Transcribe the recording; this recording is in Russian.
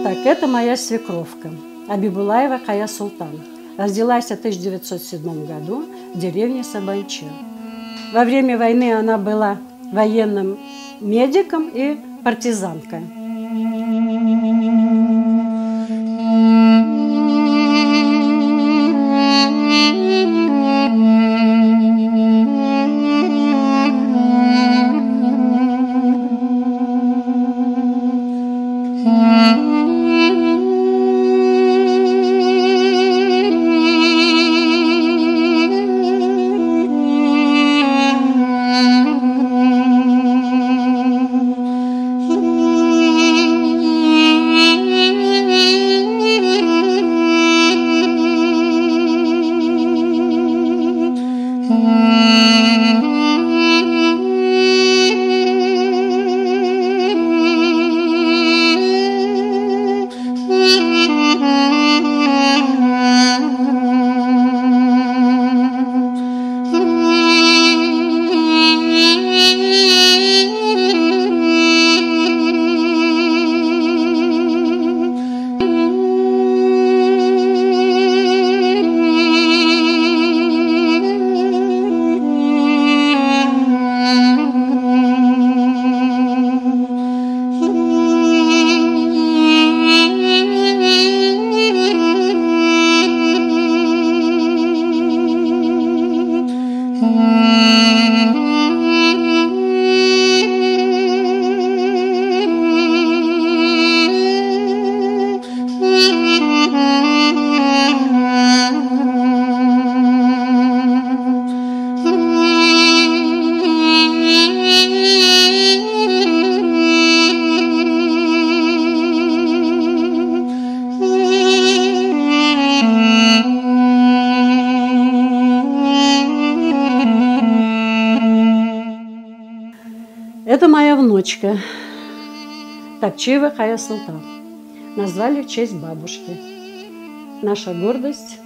Так, это моя свекровка Абибулаева Кая Султан. Родилась в 1907 году в деревне Сабанче. Во время войны она была военным медиком и партизанкой. Это моя внучка Топчиева Кая Султан. Назвали в честь бабушки. Наша гордость.